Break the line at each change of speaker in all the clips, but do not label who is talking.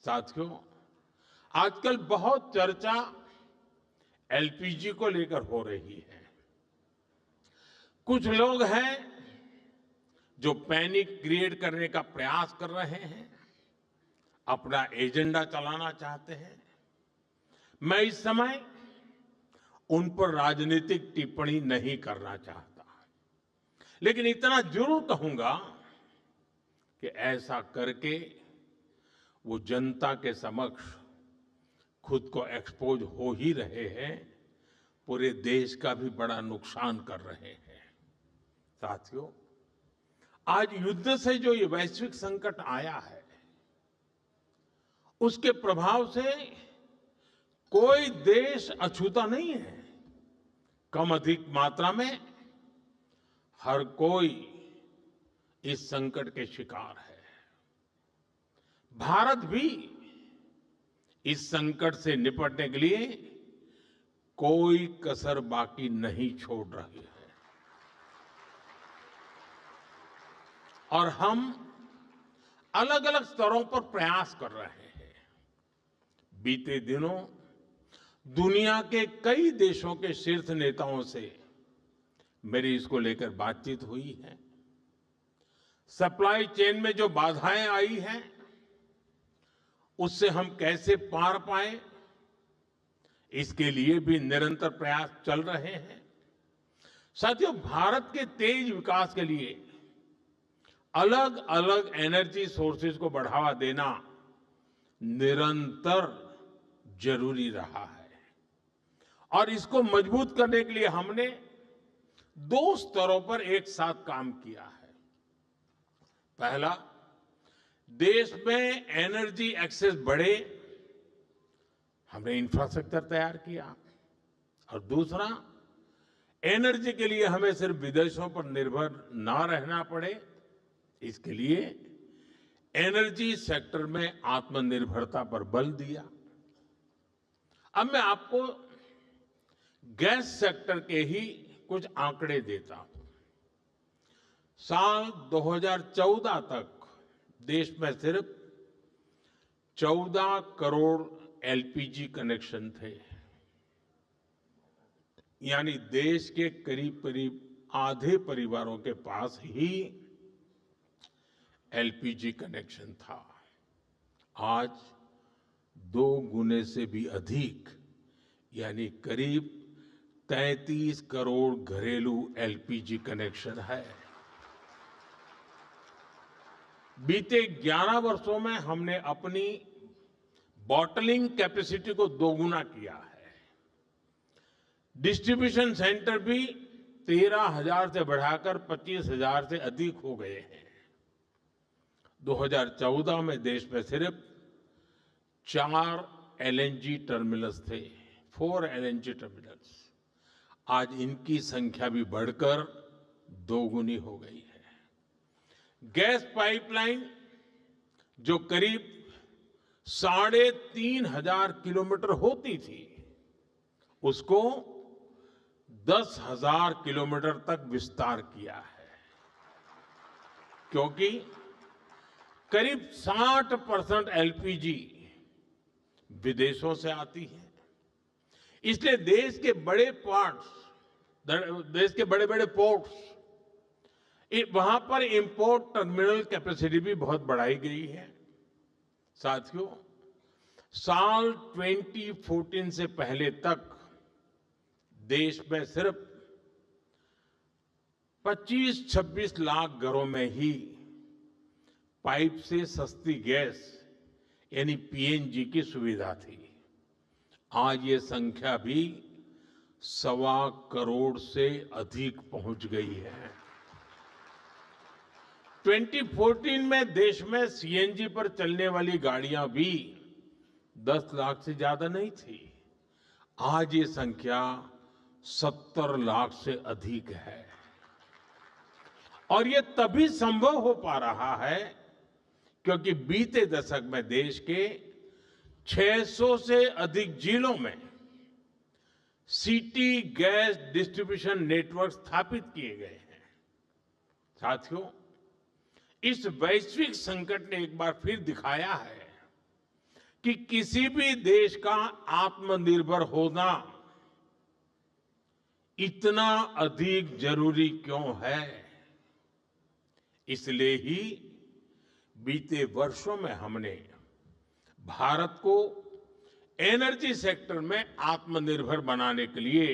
साथियों, आजकल बहुत चर्चा एलपीजी को लेकर हो रही है। कुछ लोग हैं जो पैनिक क्रिएट करने का प्रयास कर रहे हैं, अपना एजेंडा चलाना चाहते हैं। मैं इस समय उन पर राजनीतिक टिप्पणी नहीं करना चाहता, लेकिन इतना जरूर कहूंगा कि ऐसा करके वो जनता के समक्ष खुद को एक्सपोज हो ही रहे हैं, पूरे देश का भी बड़ा नुकसान कर रहे हैं। साथियों, आज युद्ध से जो ये वैश्विक संकट आया है, उसके प्रभाव से कोई देश अछूता नहीं है। कम अधिक मात्रा में हर कोई इस संकट के शिकार है। भारत भी इस संकट से निपटने के लिए कोई कसर बाकी नहीं छोड़ रही है और हम अलग अलग स्तरों पर प्रयास कर रहे हैं। बीते दिनों दुनिया के कई देशों के शीर्ष नेताओं से मेरी इसको लेकर बातचीत हुई है। सप्लाई चेन में जो बाधाएं आई हैं, उससे हम कैसे पार पाए, इसके लिए भी निरंतर प्रयास चल रहे हैं। साथियों, भारत के तेज विकास के लिए अलग अलग एनर्जी सोर्सेज को बढ़ावा देना निरंतर जरूरी रहा है और इसको मजबूत करने के लिए हमने 2 स्तरों पर एक साथ काम किया है। पहला, देश में एनर्जी एक्सेस बढ़े, हमने इंफ्रास्ट्रक्चर तैयार किया और दूसरा, एनर्जी के लिए हमें सिर्फ विदेशों पर निर्भर ना रहना पड़े, इसके लिए एनर्जी सेक्टर में आत्मनिर्भरता पर बल दिया। अब मैं आपको गैस सेक्टर के ही कुछ आंकड़े देता हूं। साल 2014 तक देश में सिर्फ 14 करोड़ एलपीजी कनेक्शन थे, यानी देश के करीब करीब आधे परिवारों के पास ही एलपीजी कनेक्शन था। आज 2 गुने से भी अधिक, यानी करीब 33 करोड़ घरेलू एलपीजी कनेक्शन है। बीते 11 वर्षों में हमने अपनी बॉटलिंग कैपेसिटी को 2 गुना किया है। डिस्ट्रीब्यूशन सेंटर भी 13,000 से बढ़ाकर 25,000 से अधिक हो गए हैं। 2014 में देश में सिर्फ 4 एलएनजी टर्मिनल्स थे, 4 एलएनजी टर्मिनल्स। आज इनकी संख्या भी बढ़कर 2 गुनी हो गई है। गैस पाइपलाइन जो करीब 3,500 किलोमीटर होती थी, उसको 10,000 किलोमीटर तक विस्तार किया है, क्योंकि करीब 60% एलपीजी विदेशों से आती है। इसलिए देश के बड़े बड़े पोर्ट्स, वहां पर इंपोर्ट टर्मिनल कैपेसिटी भी बहुत बढ़ाई गई है। साथियों, साल 2014 से पहले तक देश में सिर्फ 25-26 लाख घरों में ही पाइप से सस्ती गैस यानी पीएनजी की सुविधा थी। आज ये संख्या भी 1.25 करोड़ से अधिक पहुंच गई है। 2014 में देश में सीएनजी पर चलने वाली गाड़ियां भी 10 लाख से ज्यादा नहीं थी। आज ये संख्या 70 लाख से अधिक है और ये तभी संभव हो पा रहा है क्योंकि बीते दशक में देश के 600 से अधिक जिलों में सिटी गैस डिस्ट्रीब्यूशन नेटवर्क स्थापित किए गए हैं। साथियों, इस वैश्विक संकट ने एक बार फिर दिखाया है कि किसी भी देश का आत्मनिर्भर होना इतना अधिक जरूरी क्यों है। इसलिए ही बीते वर्षों में हमने भारत को एनर्जी सेक्टर में आत्मनिर्भर बनाने के लिए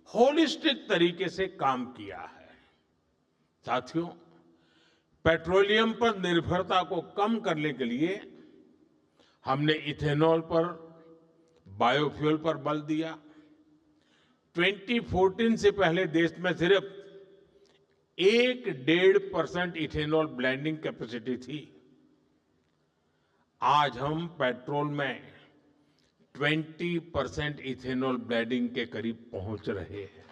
होलिस्टिक तरीके से काम किया है। साथियों, पेट्रोलियम पर निर्भरता को कम करने के लिए हमने इथेनॉल पर, बायोफ्यूल पर बल दिया। 2014 से पहले देश में सिर्फ 1-1.5% इथेनॉल ब्लेंडिंग कैपेसिटी थी। आज हम पेट्रोल में 20% इथेनॉल ब्लेंडिंग के करीब पहुंच रहे हैं।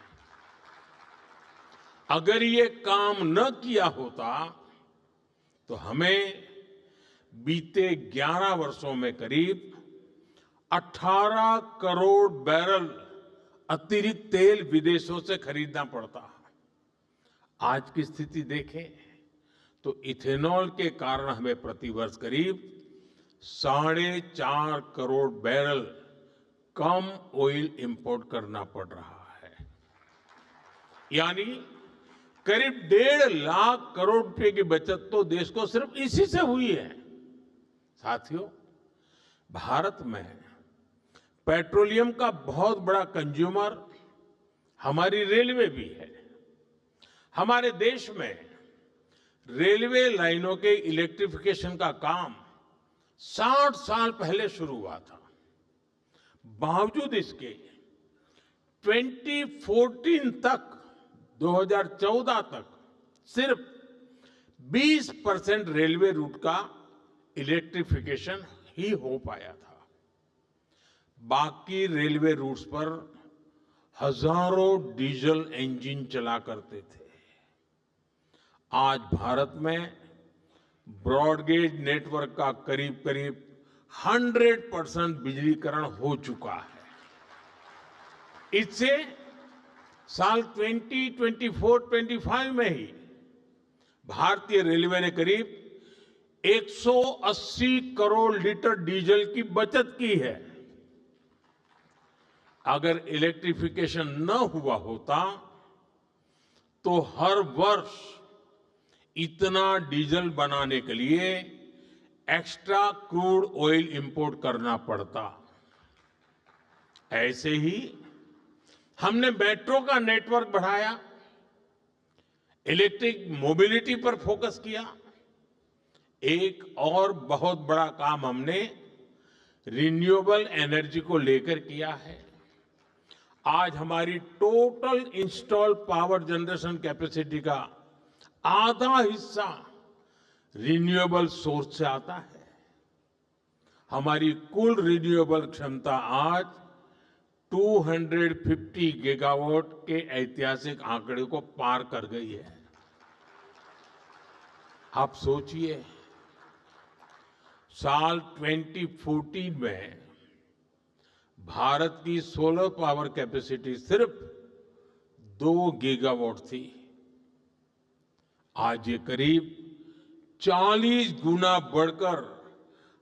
अगर ये काम न किया होता तो हमें बीते 11 वर्षों में करीब 18 करोड़ बैरल अतिरिक्त तेल विदेशों से खरीदना पड़ता। आज की स्थिति देखें तो इथेनॉल के कारण हमें प्रतिवर्ष करीब 4.5 करोड़ बैरल कम ऑयल इंपोर्ट करना पड़ रहा है। यानी करीब 1.5 लाख करोड़ रुपए की बचत तो देश को सिर्फ इसी से हुई है। साथियों, भारत में पेट्रोलियम का बहुत बड़ा कंज्यूमर हमारी रेलवे भी है। हमारे देश में रेलवे लाइनों के इलेक्ट्रिफिकेशन का काम 60 साल पहले शुरू हुआ था। बावजूद इसके 2014 तक, 2014 तक सिर्फ 20% रेलवे रूट का इलेक्ट्रिफिकेशन ही हो पाया था। बाकी रेलवे रूट्स पर हजारों डीजल इंजन चला करते थे। आज भारत में ब्रॉडगेज नेटवर्क का करीब करीब 100% बिजलीकरण हो चुका है। इससे साल 2024-25 में ही भारतीय रेलवे ने करीब 180 करोड़ लीटर डीजल की बचत की है। अगर इलेक्ट्रिफिकेशन न हुआ होता तो हर वर्ष इतना डीजल बनाने के लिए एक्स्ट्रा क्रूड ऑयल इंपोर्ट करना पड़ता। ऐसे ही हमने मेट्रो का नेटवर्क बढ़ाया, इलेक्ट्रिक मोबिलिटी पर फोकस किया। एक और बहुत बड़ा काम हमने रिन्यूएबल एनर्जी को लेकर किया है। आज हमारी total install power generation capacity का आधा हिस्सा रिन्यूएबल सोर्स से आता है। हमारी कुल रिन्यूएबल क्षमता आज 250 गीगावाट के ऐतिहासिक आंकड़े को पार कर गई है। आप सोचिए, साल 2014 में भारत की सोलर पावर कैपेसिटी सिर्फ 2 गीगावाट थी। आज ये करीब 40 गुना बढ़कर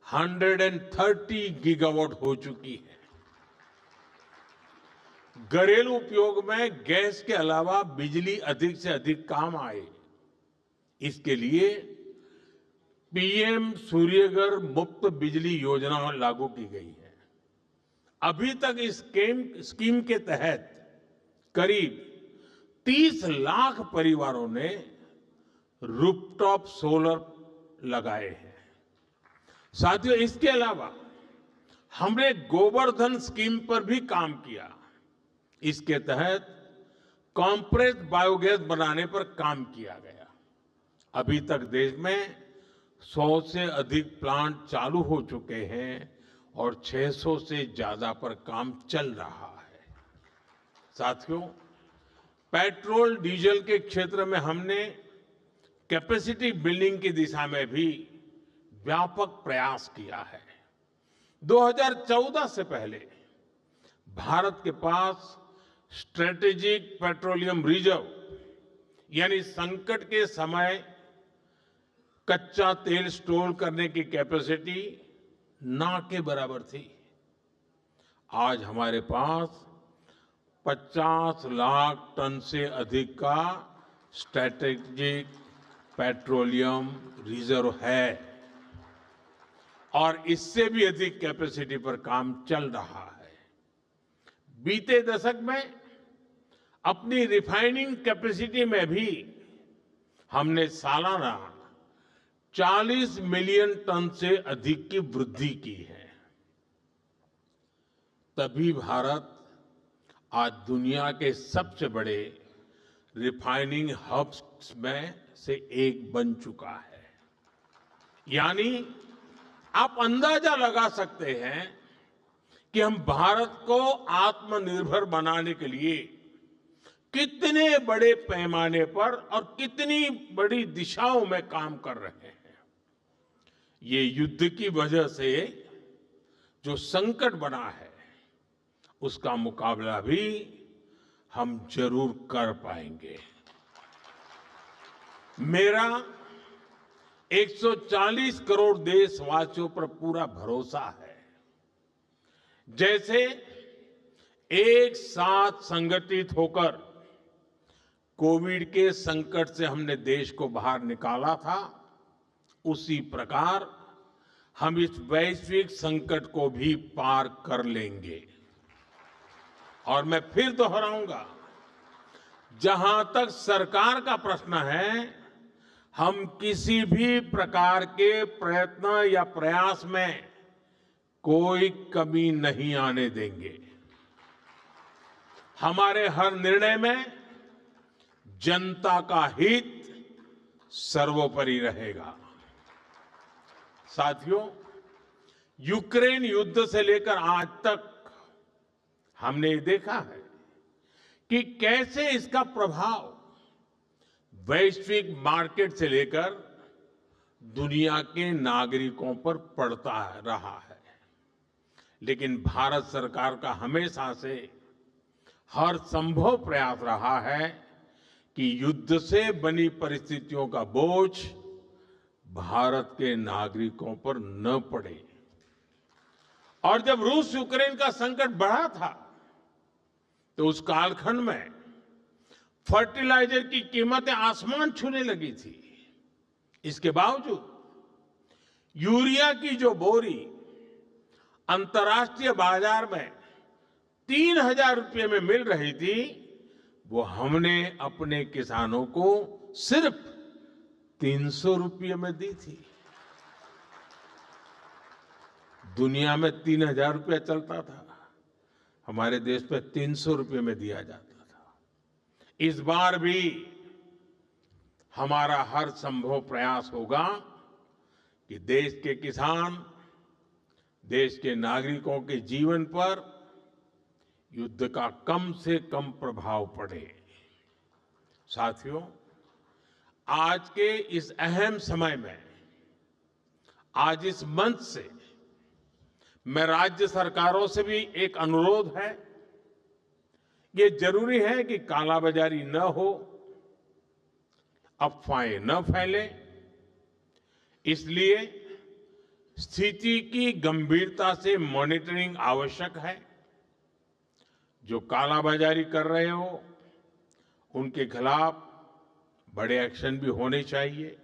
130 गीगावाट हो चुकी है। घरेलू उपयोग में गैस के अलावा बिजली अधिक से अधिक काम आए, इसके लिए पीएम सूर्यघर मुफ्त बिजली योजना लागू की गई है। अभी तक इस स्कीम के तहत करीब 30 लाख परिवारों ने रूफटॉप सोलर लगाए हैं। साथियों, इसके अलावा हमने गोवर्धन स्कीम पर भी काम किया। इसके तहत कॉम्प्रेस्ड बायोगैस बनाने पर काम किया गया। अभी तक देश में 100 से अधिक प्लांट चालू हो चुके हैं और 600 से ज्यादा पर काम चल रहा है। साथियों, पेट्रोल डीजल के क्षेत्र में हमने कैपेसिटी बिल्डिंग की दिशा में भी व्यापक प्रयास किया है। 2014 से पहले भारत के पास स्ट्रेटेजिक पेट्रोलियम रिजर्व यानी संकट के समय कच्चा तेल स्टोर करने की कैपेसिटी ना के बराबर थी। आज हमारे पास 50 लाख टन से अधिक का स्ट्रैटेजिक पेट्रोलियम रिजर्व है और इससे भी अधिक कैपेसिटी पर काम चल रहा है। बीते दशक में अपनी रिफाइनिंग कैपेसिटी में भी हमने सालाना 40 मिलियन टन से अधिक की वृद्धि की है। तभी भारत आज दुनिया के सबसे बड़े रिफाइनिंग हब्स में से एक बन चुका है। यानी आप अंदाजा लगा सकते हैं कि हम भारत को आत्मनिर्भर बनाने के लिए कितने बड़े पैमाने पर और कितनी बड़ी दिशाओं में काम कर रहे हैं। ये युद्ध की वजह से जो संकट बना है उसका मुकाबला भी हम जरूर कर पाएंगे। मेरा 140 करोड़ देशवासियों पर पूरा भरोसा है। जैसे एक साथ संगठित होकर कोविड के संकट से हमने देश को बाहर निकाला था, उसी प्रकार हम इस वैश्विक संकट को भी पार कर लेंगे। और मैं फिर दोहराऊंगा, जहां तक सरकार का प्रश्न है, हम किसी भी प्रकार के प्रयत्न या प्रयास में कोई कमी नहीं आने देंगे। हमारे हर निर्णय में जनता का हित सर्वोपरि रहेगा। साथियों, यूक्रेन युद्ध से लेकर आज तक हमने देखा है कि कैसे इसका प्रभाव वैश्विक मार्केट से लेकर दुनिया के नागरिकों पर पड़ता रहा है। लेकिन भारत सरकार का हमेशा से हर संभव प्रयास रहा है कि युद्ध से बनी परिस्थितियों का बोझ भारत के नागरिकों पर न पड़े। और जब रूस यूक्रेन का संकट बढ़ा था तो उस कालखंड में फर्टिलाइजर की कीमतें आसमान छूने लगी थी। इसके बावजूद यूरिया की जो बोरी अंतर्राष्ट्रीय बाजार में 3,000 रुपये में मिल रही थी, वो हमने अपने किसानों को सिर्फ 300 रुपये में दी थी। दुनिया में 3,000 रुपया चलता था, हमारे देश में 300 रुपये में दिया जाता था। इस बार भी हमारा हर संभव प्रयास होगा कि देश के किसान, देश के नागरिकों के जीवन पर युद्ध का कम से कम प्रभाव पड़े। साथियों, आज के इस अहम समय में, आज इस मंच से मैं राज्य सरकारों से भी एक अनुरोध है। ये जरूरी है कि कालाबाजारी न हो, अफवाहें न फैले। इसलिए स्थिति की गंभीरता से मॉनिटरिंग आवश्यक है। जो कालाबाजारी कर रहे हो, उनके खिलाफ बड़े एक्शन भी होने चाहिए।